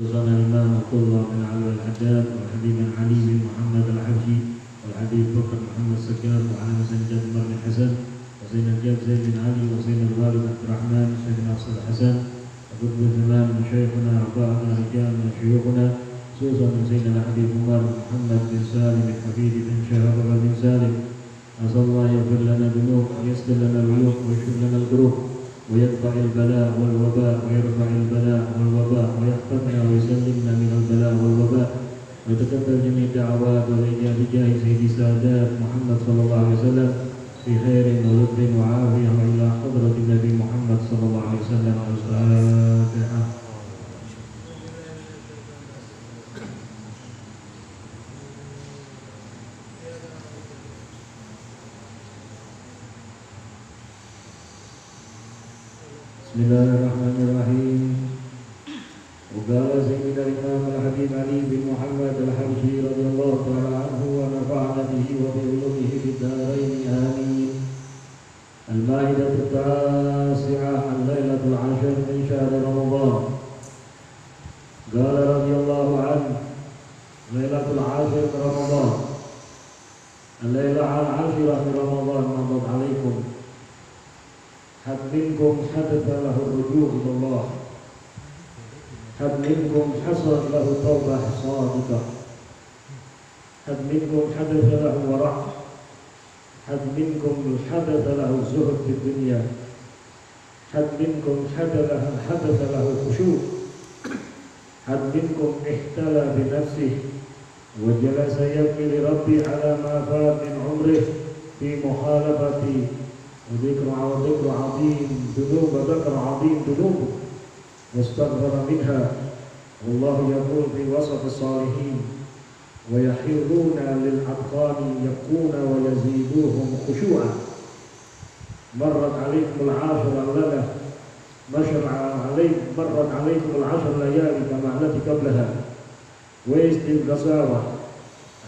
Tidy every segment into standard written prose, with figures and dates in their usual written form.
وصلنا الإمام عبد الله بن علي الحداد والحبيب علي بن محمد الحبشي والحبيب بكر محمد سكاب وعلى مسجد عمر بن حسن وزين الجاب زيد بن علي وزين الوالد عبد الرحمن شيخ ناصر الحسن وقطب الزمان من شيخنا أربعنا رجال من شيوخنا خصوصا من سيدنا الحبيب عمر محمد بن سالم الحفيد بن شهاب بن سالم. أسأل الله يغفر لنا الذنوب ويسر لنا العيوب ويشفي لنا القلوب ويدفع البلاء والوباء ويرفع البلاء والوباء ويحفظنا ويسلمنا من البلاء والوباء ويتقبل جميع الدعوات والإجابة بجاه سيد السادات محمد صلى الله عليه وسلم في خير ولطف وعافية وإلى حضرة النبي محمد صلى الله عليه وسلم. الفاتحة. Bismillahirrahmanirrahim. Uqala Sayyidina Imam Al-Habib Ali bin Muhammad Al-Habshi radhiyallahu ta'ala anhu wa nafa'ana bihi wa bi'ulumihi fid dharain amin. Al-Maidah at-Tasi'ah al-Lailatul 'Ashr min syahr Ramadan. Qala radhiyallahu anhu Lailatul 'Ashr Ramadan. Al-Lailah al-'Ashrah min Ramadan madat 'alaikum. Had minkum hadatha lahu ar-ruju' ila Allah. Had minkum hasad lahu tawbah sadiqah. Had minkum hadatha lahu wara'. Had minkum hadatha lahu zuhd fid dunya. Had minkum hadatha lahu khushu'. Had minkum ihtala bi nafsihi wa jalasa yabki li rabbi ala ma fat min umrihi fi mukhalafati وذكر عظيم ذنوب ذكر عظيم ذنوب واستغفر منها والله يقول في وصف الصالحين ويحرون للأذقان يبكون ويزيدوهم خشوعا. مرت عليكم العشر الليلة مرت عليكم العشر ليالي كما التي قبلها ويزد القساوة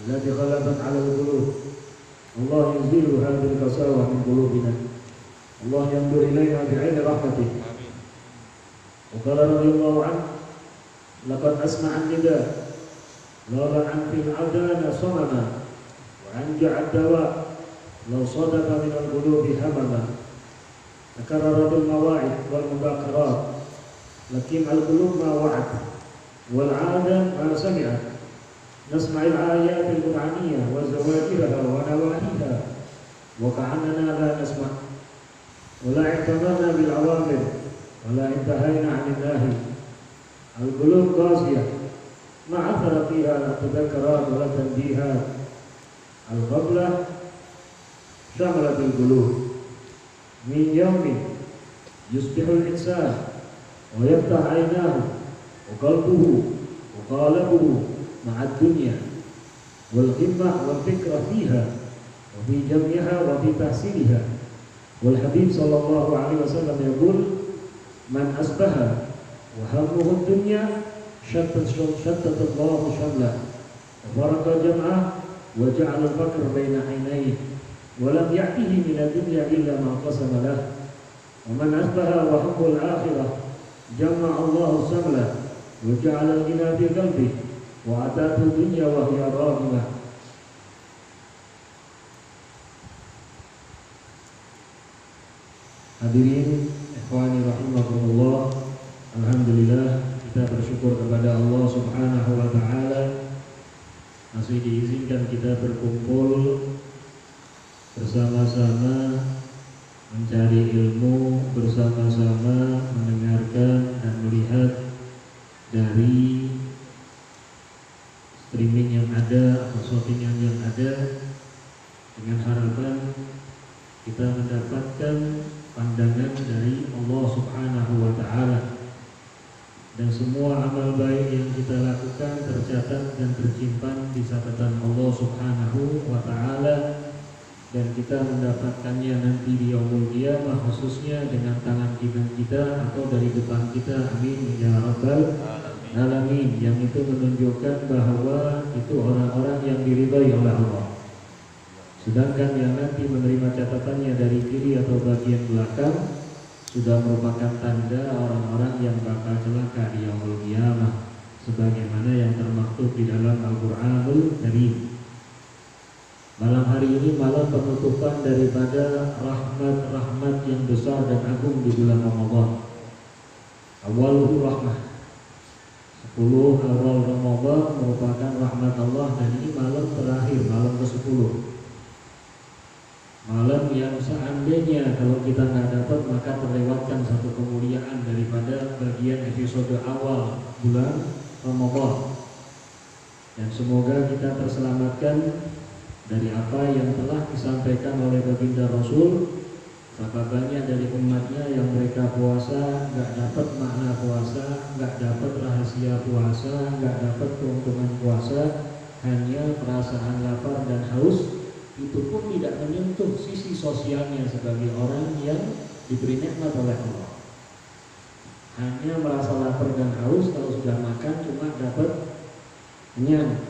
التي غلبت على القلوب. الله يزيل هذه القساوة من قلوبنا. الله ينظر إلينا بعين رحمته. وقال رضي الله عنه لقد أسمع النداء غاب عن في الأذان صمما وأنجع الدواء لو صدق من القلوب همما. تكرر بالمواعظ والمذاكرات لكن القلوب ما وعت والعادة ما سمعت. نسمع الآيات القرآنية وزواجرها ونواهيها وكأننا لا نسمع ولا اعتمرنا بالأوامر ولا انتهينا عن الناهي. القلوب قاسية ما أثر فيها لا تذكرات ولا تنبيهات. الغفلة شملت القلوب. من يوم يصبح الإنسان ويفتح عيناه وقلبه وقالبه مع الدنيا والغمة والفكرة فيها وفي جمعها وفي تحصيلها. والحبيب صلى الله عليه وسلم يقول من أصبح وهمه الدنيا شتت الله شمله وفرق جمعه وجعل الفقر بين عينيه ولم يأته من الدنيا إلا ما قسم له. ومن أصبح وهمه الآخرة جمع الله شمله وجعل الغنى في قلبه وأتته الدنيا وهي راغمة. Hadirin ikhwani rahimakumullah, alhamdulillah kita bersyukur kepada Allah Subhanahu wa taala masih diizinkan kita berkumpul bersama-sama mencari ilmu, bersama-sama mendengarkan dan melihat dari streaming yang ada atau shooting yang ada, dengan harapan kita mendapatkan pandangan dari Allah Subhanahu wa taala dan semua amal baik yang kita lakukan tercatat dan tersimpan di catatan Allah Subhanahu wa taala dan kita mendapatkannya nanti di yaumul qiyamah, khususnya dengan tangan kita atau dari depan kita. Amin ya rabbal alamin. Yang itu menunjukkan bahwa itu orang-orang yang diridhai oleh Allah. Sedangkan yang nanti menerima catatannya dari kiri atau bagian belakang sudah merupakan tanda orang-orang yang bakal celaka di yaumul qiyamah. termaktub di dalam Al-Qur'anul Karim. Malam hari ini malam penutupan daripada rahmat-rahmat yang besar dan agung di bulan Ramadan. Awalul rahmah. 10 awal Ramadan merupakan rahmat Allah, dan ini malam terakhir, malam ke-10. Malam yang seandainya kalau kita nggak dapat maka terlewatkan satu kemuliaan daripada bagian episode awal bulan Ramadan. Dan semoga kita terselamatkan dari apa yang telah disampaikan oleh baginda Rasul. Berapa banyak dari umatnya yang mereka puasa nggak dapat makna puasa, nggak dapat rahasia puasa, nggak dapat keuntungan puasa, hanya perasaan lapar dan haus. Itu pun tidak menyentuh sisi sosialnya sebagai orang yang diberi nikmat oleh Allah. Hanya merasa lapar dan haus, kalau sudah makan cuma dapat kenyang,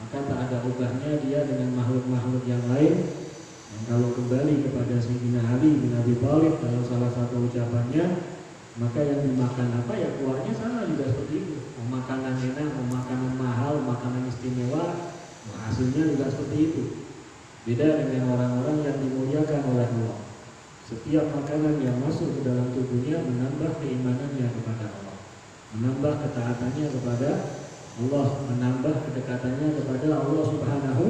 maka tak ada ubahnya dia dengan makhluk-makhluk yang lain. Dan kalau kembali kepada Sayyidina Ali bin Abi Thalib dalam salah satu ucapannya, maka yang dimakan apa ya keluarnya sama juga seperti itu. Mau makanan enak, mau makanan mahal, makanan istimewa, hasilnya juga seperti itu. Beda dengan orang-orang yang dimuliakan oleh Allah. Setiap makanan yang masuk ke dalam tubuhnya menambah keimanannya kepada Allah, menambah ketaatannya kepada Allah, menambah kedekatannya kepada Allah Subhanahu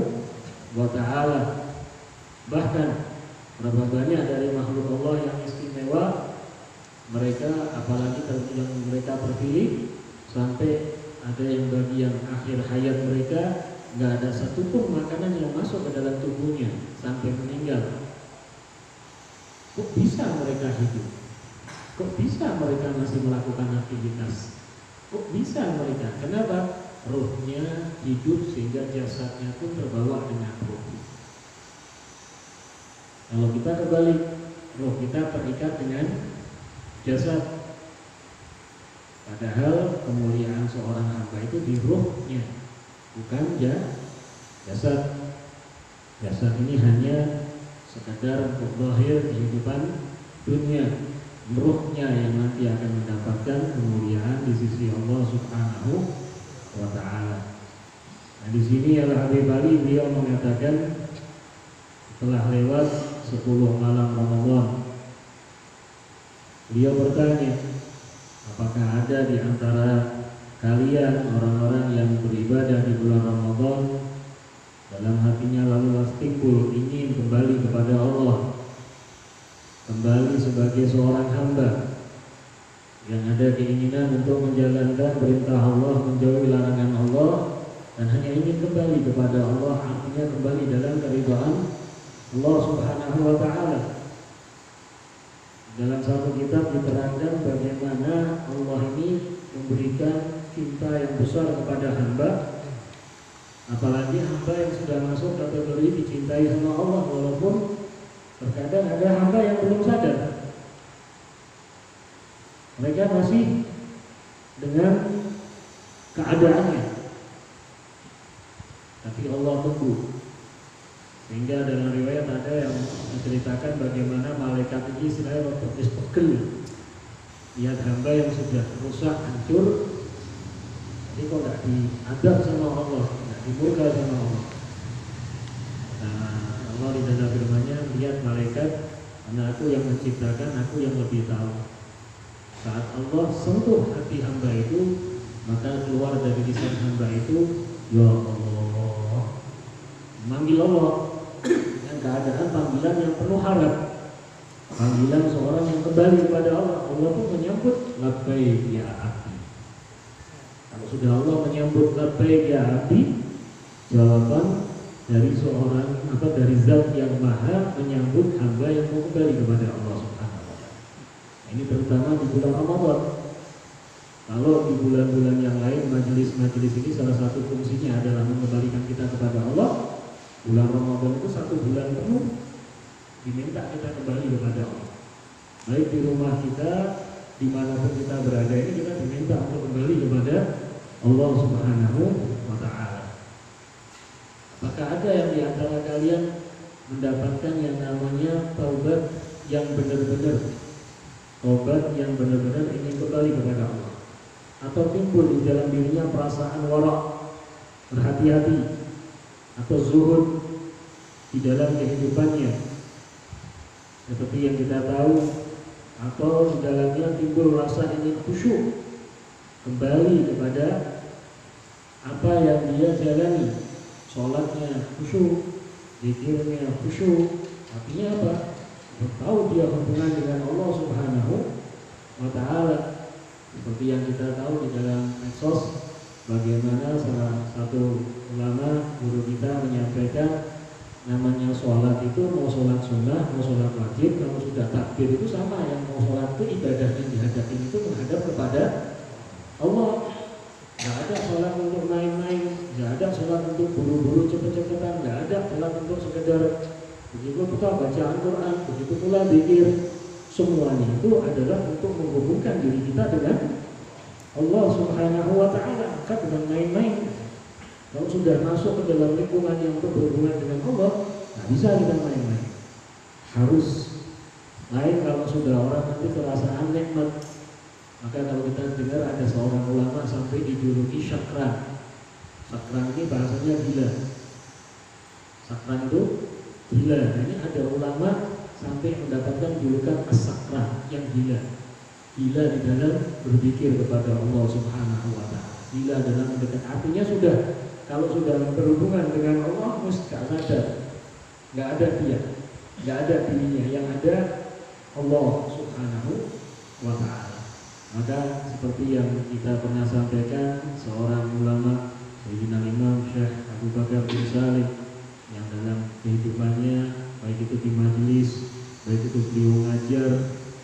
wa Ta'ala. Bahkan berapa banyak dari makhluk Allah yang istimewa, mereka apalagi yang mereka terpilih, sampai ada yang bagian akhir hayat mereka nggak ada satupun makanan yang masuk ke dalam tubuhnya sampai meninggal. Kok bisa mereka hidup? Kok bisa mereka masih melakukan aktivitas? Kok bisa mereka? Kenapa? Ruhnya hidup sehingga jasadnya pun terbawa dengan ruh. Kalau kita kebalik, ruh kita terikat dengan jasad. Padahal kemuliaan seorang hamba itu di ruhnya, bukan jasad. Jasad ini hanya sekadar untuk zahir kehidupan dunia. Ruhnya yang nanti akan mendapatkan kemuliaan di sisi Allah Subhanahu wa Ta'ala. Nah, di sini Al-Habib Ali beliau mengatakan setelah lewat 10 malam Ramadan, beliau bertanya, apakah ada di antara kalian orang-orang yang beribadah di bulan Ramadan dalam hatinya lalu timbul ingin kembali kepada Allah, kembali sebagai seorang hamba yang ada keinginan untuk menjalankan perintah Allah, menjauhi larangan Allah, dan hanya ingin kembali kepada Allah, artinya kembali dalam keridhaan Allah Subhanahu wa Ta'ala. Dalam satu kitab diterangkan bagaimana Allah ini memberikan cinta yang besar kepada hamba, apalagi hamba yang sudah masuk kategori dicintai sama Allah, walaupun terkadang ada hamba yang belum sadar. Mereka masih dengan keadaannya, tapi Allah tunggu. Sehingga dalam riwayat ada yang menceritakan bagaimana malaikat ini istilahnya pegel lihat hamba yang sudah rusak, hancur, jadi kok tidak diadab sama Allah, tidak dimurka sama Allah. Nah, Allah di dalam firman-Nya, lihat malaikat, karena aku yang menciptakan, aku yang lebih tahu. Saat Allah sentuh hati hamba itu, maka keluar dari lisan hamba itu, ya Allah, memanggil Allah dengan keadaan panggilan yang penuh harap, panggilan seorang yang kembali kepada Allah. Allah pun menyambut labbaik ya abdi. Kalau sudah Allah menyambut labbaik ya abdi, jawaban dari seorang dari zat yang maha menyambut hamba yang mau kembali kepada Allah Subhanahu wa Ta'ala. Ini terutama di bulan Ramadan. Kalau di bulan-bulan yang lain, majelis-majelis ini salah satu fungsinya adalah mengembalikan kita kepada Allah. Bulan Ramadan itu 1 bulan penuh diminta kita kembali kepada Allah. Baik di rumah kita, dimanapun kita berada ini, kita diminta untuk kembali kepada Allah Subhanahu wa Ta'ala. Maka ada yang di antara kalian mendapatkan yang namanya taubat yang benar-benar, taubat yang benar-benar ingin kembali kepada Allah, atau timbul di dalam dirinya perasaan wara', berhati-hati atau zuhud di dalam kehidupannya, seperti yang kita tahu, atau di dalamnya timbul rasa ingin khusyuk kembali kepada apa yang dia jalani, sholatnya khusyuk, zikirnya khusyuk. Artinya apa? Tahu dia hubungan dengan Allah Subhanahu wa Ta'ala. Seperti yang kita tahu di dalam medsos, bagaimana salah satu ulama guru kita menyampaikan, namanya sholat itu mau sholat sunnah, mau sholat wajib, kalau sudah takbir itu sama. Yang mau sholat itu ibadah yang dihadapin itu menghadap kepada Allah. Gak ada sholat untuk main-main, gak ada sholat untuk buru-buru cepet-cepetan, gak ada sholat untuk sekedar begitu kita baca Al-Quran, begitu pula zikir. Semuanya itu adalah untuk menghubungkan diri kita dengan Allah Subhanahu wa Ta'ala, bukan dengan main-main. Kalau sudah masuk ke dalam lingkungan yang berhubungan dengan Allah, nggak bisa kita main-main. Harus lain kalau sudah orang nanti kerasaan nikmat. Maka kalau kita dengar ada seorang ulama sampai dijuluki syakran. Syakran ini bahasanya gila. Syakran itu gila. Ini ada ulama sampai mendapatkan julukan as-sakran, yang gila. Gila di dalam berzikir kepada Allah Subhanahu wa Ta'ala. Gila dalam mendekat. Artinya sudah, kalau sudah berhubungan dengan Allah, mesti gak sadar, gak ada dia, gak ada dirinya, yang ada Allah Subhanahu wa Ta'ala. Maka seperti yang kita pernah sampaikan, seorang ulama Sayyidina Imam Syekh Abu Bakar bin Salim, yang dalam kehidupannya, baik itu di majelis, baik itu beliau ngajar,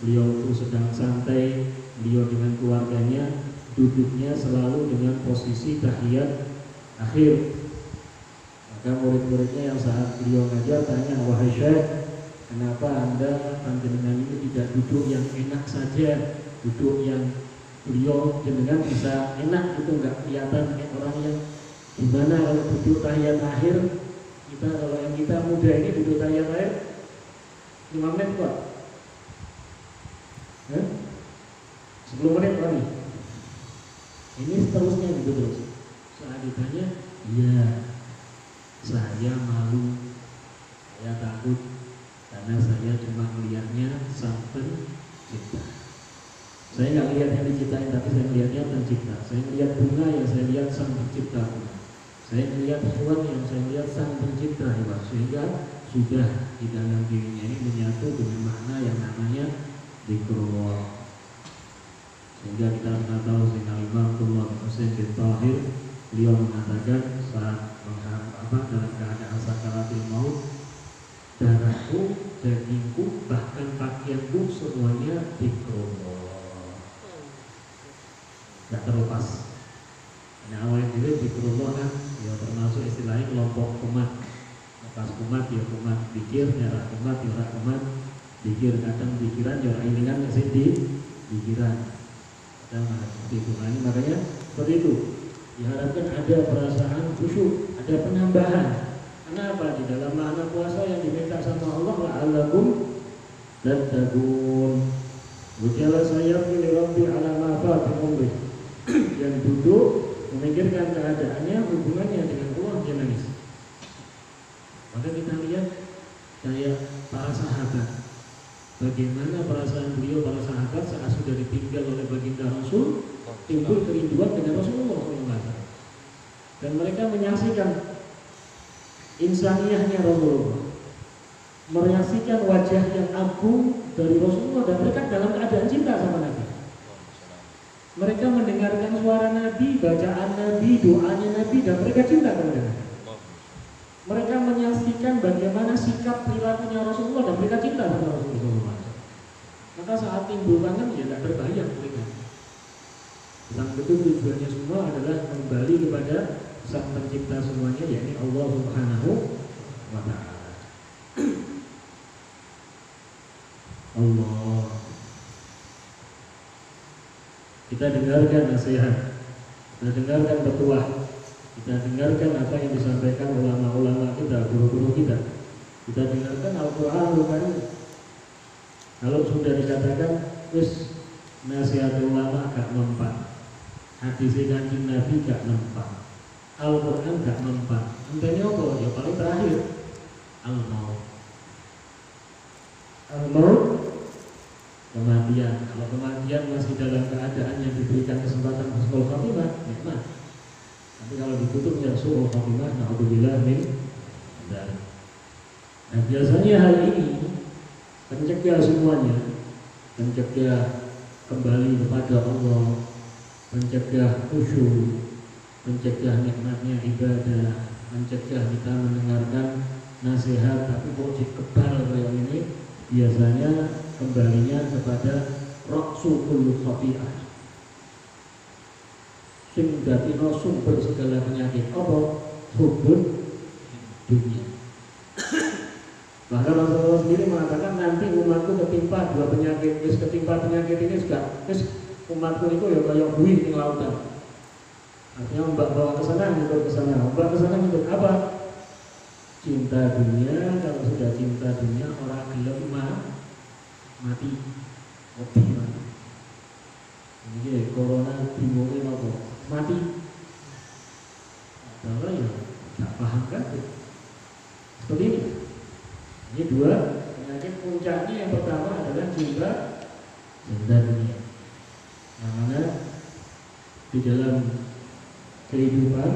beliau itu sedang santai, beliau dengan keluarganya duduknya selalu dengan posisi tahiyat akhir. Maka murid-muridnya yang saat beliau ngajar tanya, wahai Syekh, kenapa anda panjenengan ini tidak duduk yang enak saja, duduk yang beliau jenengan bisa enak itu, nggak kelihatan orang yang gimana kalau duduk tahiyat akhir. Kita kalau yang kita muda ini duduk tahiyat akhir 5 menit kuat, 10 menit lagi, ini seterusnya gitu terus. Saat ditanya, iya, saya malu, saya takut, karena saya cuma melihatnya sang pencipta. Saya nggak lihat yang diciptain, tapi saya melihatnya pencipta. Saya melihat bunga, yang saya lihat sang pencipta bunga. Saya melihat hewan, yang saya lihat sang pencipta hewan. Sehingga sudah di dalam dirinya ini menyatu dengan makna yang namanya dzikrullah. Sehingga kita pernah tahu Sayyidina Imam Husain bin Tahir, beliau mengatakan saat dalam keadaan sakaratul maut, darahku, dagingku, bahkan pakaianku semuanya dzikrullah, tidak terlepas. Nah, awalnya diri dzikrullah kan ya termasuk istilahnya kelompok kumat. Lepas kumat ya kumat pikir, nyarah kumat ya kumat pikir. Kadang pikiran ya ilingan ngasih di pikiran. Kadang seperti itu. Nah, ini makanya seperti itu. Diharapkan ada perasaan khusyuk, ada penambahan. Kenapa? Di dalam makna puasa yang diminta sama Allah, la'allakum tattaqun. Wajala saya pilih Rabbi ala ma fati umri. Yang duduk memikirkan keadaannya, hubungannya dengan Allah, dia nangis. Maka kita lihat kayak para sahabat, bagaimana perasaan beliau, para sahabat saat sudah ditinggal oleh baginda Rasul, timbul kerinduan dengan Rasulullah SAW. Dan mereka menyaksikan insaniyahnya Rasulullah, menyaksikan wajah yang agung dari Rasulullah, dan mereka dalam keadaan cinta sama Nabi. Mereka mendengarkan suara Nabi, bacaan Nabi, doanya Nabi, dan mereka cinta kepada Nabi. Mereka menyaksikan bagaimana sikap perilakunya Rasulullah, dan mereka cinta kepada Rasulullah. Maka saat timbul kangen, ya tidak terbayang mereka. Sang betul tujuannya semua adalah kembali kepada sang pencipta semuanya, yakni Allah Subhanahu wa Ta'ala. Allah. Kita dengarkan nasihat, kita dengarkan petuah, kita dengarkan apa yang disampaikan ulama-ulama kita, guru-guru kita. Kita dengarkan Al-Quran bukan. Kalau sudah dikatakan terus nasihat ulama gak mempan, hadis Kanjeng Nabi gak mempan, Al-Quran gak mempan. Entene apa? Ya paling terakhir al-maut. Al-maut kematian. Kalau kematian masih dalam keadaan yang diberikan kesempatan husnul khotimah, nikmat. Tapi kalau ditutup ya su'ul khotimah, na'udzubillah min dzalik. Nah, biasanya hal ini mencegah semuanya, mencegah kembali kepada Allah, mencegah khusyuk, mencegah nikmatnya ibadah, mencegah kita mendengarkan nasihat tapi kok dikebal kayak ini, biasanya kembalinya kepada ra'su kullu khati'ah, sing datino sumber segala penyakit apa? Hubun dunia. Bahkan Rasulullah sendiri mengatakan nanti umatku ketimpa dua penyakit. Ketimpa penyakit ini juga umatku itu ya kayak buih di lautan. Artinya mbak bawa ke sana, ngikut ke sana, mbak ke sana ngikut apa? Cinta dunia. Kalau sudah cinta dunia, orang gelem mati, mati. Ini corona bingungin apa? Mati. Kalau ya nggak paham kan? Seperti ini. Ini dua penyakit puncaknya. Yang pertama adalah cinta dunia. Yang mana di dalam kehidupan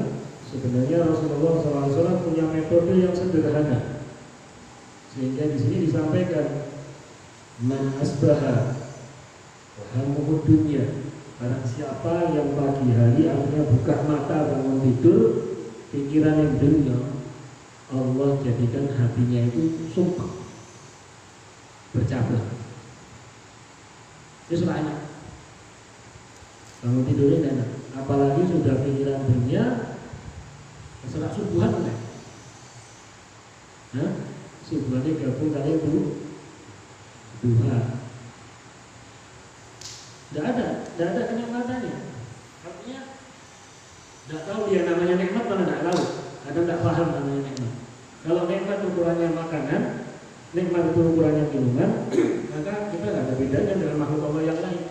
sebenarnya Rasulullah SAW punya metode yang sederhana, sehingga di sini disampaikan man asbaha wa hammuhu dunya, barang siapa yang pagi hari artinya buka mata bangun tidur pikiran yang dunia, Allah jadikan hatinya itu sumpah bercabang. Itu enak, bangun tidurnya enak. Apalagi sudah pikiran dunia, setelah subuhan kan? Nah, subuhannya gabung kali itu duha. Tidak ada kenikmatannya. Artinya, tidak tahu dia namanya nikmat mana tidak tahu. Kadang tidak paham namanya nikmat. Kalau nikmat ukurannya makanan, nikmat itu ukurannya minuman, maka kita tidak ada bedanya dengan makhluk Allah yang lain.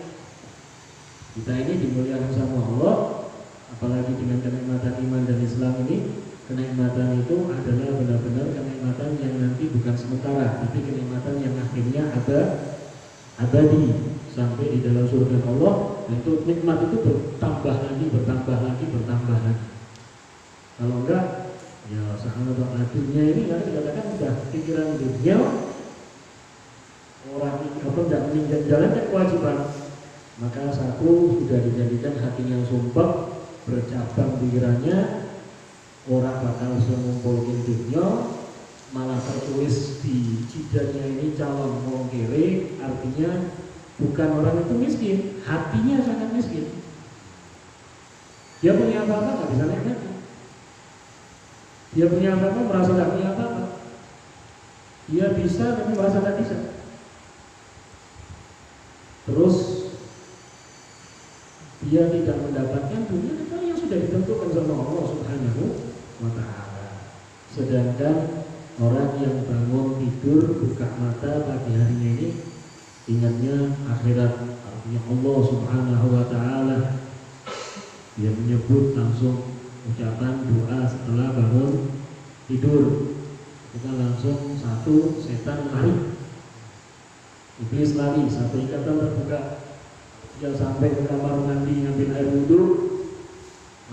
Kita ini dimuliakan sama Allah, apalagi dengan kenikmatan iman dan Islam ini. Kenikmatan itu adalah benar-benar kenikmatan yang nanti bukan sementara, tapi kenikmatan yang akhirnya abadi sampai di dalam surga Allah. Dan itu nikmat itu bertambah lagi. Kalau enggak, ya sahabat dunia ini kan dikatakan sudah pikiran dunia, orang tidak menjalankan kewajiban. Maka satu sudah dijadikan hatinya sumpah, bercabang pikirannya, orang bakal bisa ngumpulin dunia, malah tertulis di jidatnya ini calon wong kere, artinya bukan orang itu miskin, hatinya sangat miskin. Dia punya apa-apa nggak bisa nikmati. Dia punya apa-apa merasa nggak punya apa-apa. Dia bisa tapi merasa nggak bisa. Terus dia tidak mendapatkan dunia yang sudah ditentukan sama Allah Subhanahu wa Ta'ala. Sedangkan orang yang bangun tidur buka mata pagi harinya ini ingatnya akhirat, artinya Allah Subhanahu wa Ta'ala. Dia menyebut langsung ucapan doa setelah bangun tidur. Kita langsung satu, setan lari, iblis lari, satu ikatan terbuka. Dia sampai ke kamar mandi ngambil air wudhu,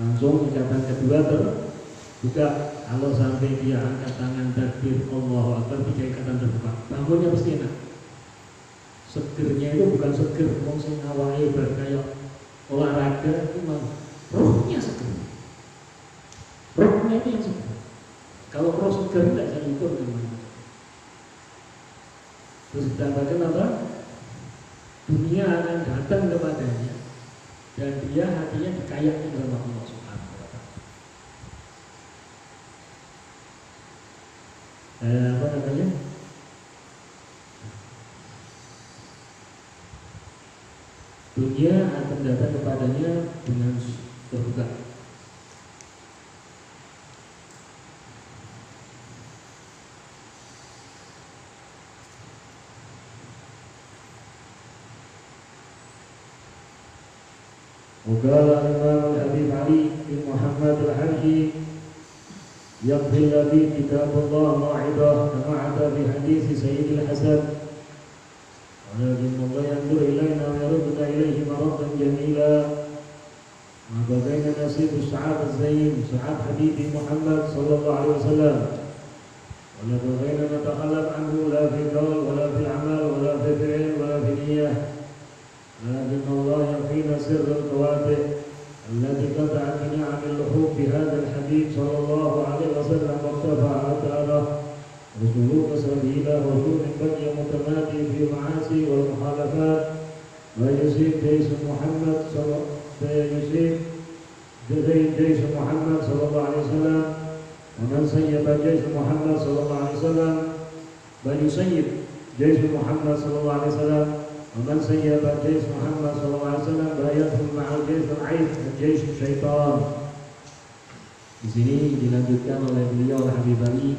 langsung ikatan kedua terbuka. Kalau sampai dia angkat tangan takbir Allahu Akbar, 3 ikatan terbuka. Bangunnya pasti enak. Segernya itu bukan seger wong sing awake kayak olahraga, itu mah rohnya seger. Rohnya itu yang seger. Kalau roh seger tidak bisa diukur namanya. Terus ditambahkan apa? Dunia akan datang kepadanya dan dia hatinya dikayakkan sama Allah Subhanahu wa Ta'ala. Apa namanya? Dunia akan datang kepadanya dengan terbuka. Qala Imam Habib Ali bin Muhammad al-Harji يقضي الذي كتاب الله موعظة كما أتى في حديث سيد الحسن ولكن الله ينظر إلينا ويردنا إليه مردا جميلا ما بين نصيب السعاد الزين سعاد حبيبي محمد صلى الله عليه وسلم ولا بغينا نتخلف عنه لا في القول ولا في العمل ولا في الفعل ولا في النية لكن الله يكفينا سر القواتل التي قطعت بنعم اللحوق بهذا الحبيب صلى الله عليه وسلم واقتفى آثاره وسلوك سبيله وسوء بقي متمادي في المعاصي والمخالفات ويصيب جيش محمد صلى الله عليه وسلم ومن سيب جيش محمد صلى الله عليه وسلم بل يسيب جيش محمد صلى الله عليه وسلم ومن سيب جيش محمد صلى الله عليه وسلم لا يدخل مع الجيش العيد جيش الشيطان. Di sini dilanjutkan oleh beliau Habib Ali,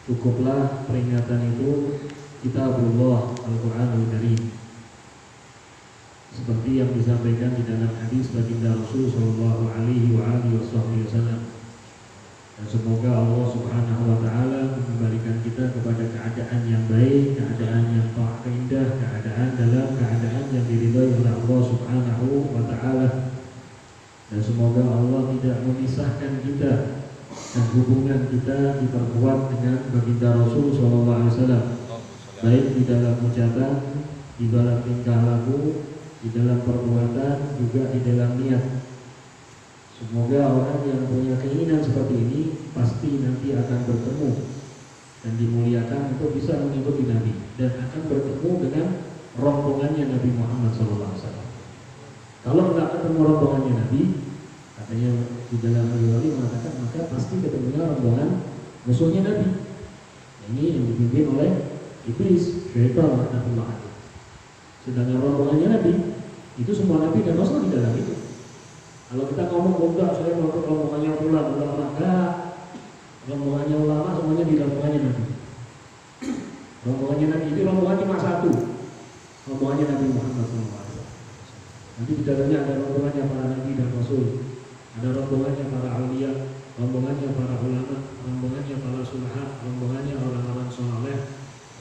cukuplah peringatan itu kitabullah Al-Qur'anul Karim. Seperti yang disampaikan di dalam hadis baginda Rasul sallallahu alaihi wasallam. Dan semoga Allah Subhanahu wa taala mengembalikan kita kepada keadaan yang baik, keadaan yang indah, keadaan dalam keadaan yang diridhai oleh Allah Subhanahu wa taala. Dan semoga Allah tidak memisahkan kita dan hubungan kita diperkuat dengan baginda Rasul sallallahu alaihi wasallam. Baik di dalam ucapan, di dalam tingkah laku, di dalam perbuatan, juga di dalam niat. Semoga orang yang punya keinginan seperti ini pasti nanti akan bertemu dan dimuliakan untuk bisa mengikuti Nabi dan akan bertemu dengan rombongannya Nabi Muhammad SAW. Kalau nggak ketemu rombongannya Nabi, katanya di dalam Al-Wali mengatakan, maka pasti ketemunya rombongan musuhnya Nabi. Ini yang dipimpin oleh iblis, syaitan, laknatullah. Sedangkan rombongannya Nabi itu semua Nabi dan Rasul di dalam itu. Kalau kita ngomong enggak, saya mau ke rombongannya ulama, enggak. Rombongannya ulama semuanya di rombongannya Nabi. Rombongannya Nabi itu rombongan cuma satu, rombongannya Nabi Muhammad SAW. Nanti di dalamnya ada rombongannya para Nabi dan Rasul, ada rombongannya para aulia, rombongannya para ulama, rombongannya para sulaha, rombongannya orang-orang soleh.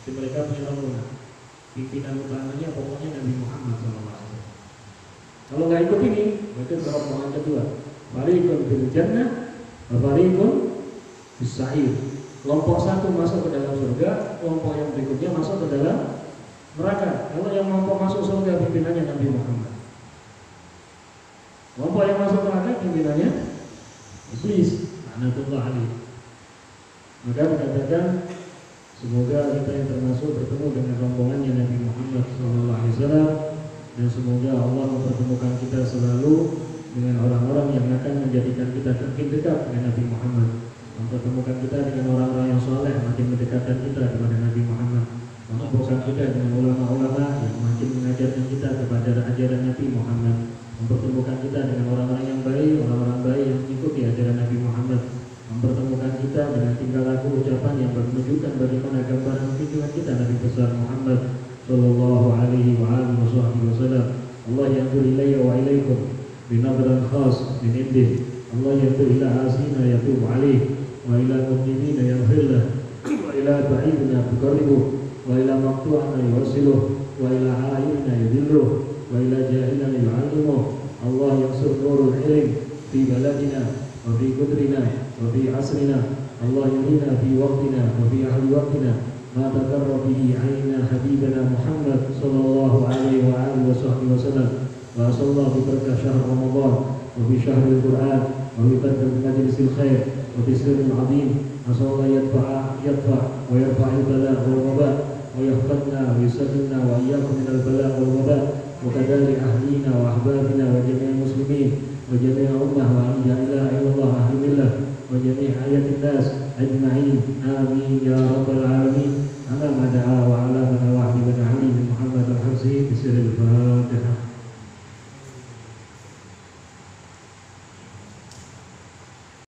Jadi mereka punya rombongan. Pimpinan utamanya pokoknya Nabi Muhammad SAW. Kalau nggak ikut ini, itu rombongan kedua. Fariqun fil jannah, wa fariqun fis sa'ir. Kelompok satu masuk ke dalam surga, kelompok yang berikutnya masuk ke dalam neraka. Kalau yang kelompok masuk surga pimpinannya Nabi Muhammad. Kelompok yang masuk neraka pimpinannya iblis, laknatullah alaihi. Maka dikatakan semoga kita yang termasuk bertemu dengan rombongannya Nabi Muhammad SAW. Dan semoga Allah mempertemukan kita selalu dengan orang-orang yang akan menjadikan kita makin dekat dengan Nabi Muhammad. Mempertemukan kita dengan orang-orang yang soleh, makin mendekatkan kita kepada Nabi Muhammad. Mempertemukan kita dengan ulama-ulama yang makin mengajarkan kita kepada ajaran Nabi Muhammad. Mempertemukan kita dengan orang-orang yang baik, orang-orang baik yang mengikuti ajaran Nabi Muhammad. Mempertemukan kita dengan tingkah laku ucapan yang menunjukkan bagaimana gambaran junjungan kita Nabi besar Muhammad sallallahu alaihi wa alihi wasallam. Allah yanzur ilayya wa ilaykum binadran khas min indih. Allah yanzur ila asina yatub alaih wa ila mu'minina yaghfir lah wa ila ba'idina yuqarribuh wa ila maqtu'ana yuwasiluh wa ila a'yunina yudilluh wa ila jahilina yu'allimuh. Allah yansur nurul ilm fi baladina wa fi qudrina wa fi asrina. Allah yurina fi waqtina wa fi ahli waqtina ما تقر به عينا حبيبنا محمد صلى الله عليه وآله وصحبه وسلم. وصلى الله ببركة شهر رمضان وفي شهر القرآن وفي بركة مجلس الخير وفي سر العظيم. أسأل الله يدفع ويرفع البلاء والوباء ويحفظنا ويسلمنا وإياكم من البلاء والوباء وكذلك أهلينا وأحبابنا وجميع المسلمين وجميع أمة وأن لا إله إلا الله أهل ملة وجميع حياة الناس أجمعين. آمين يا رب العالمين. على ما دعا وعلى من وحي بن علي بن محمد الحرسي بسر الفاتحة.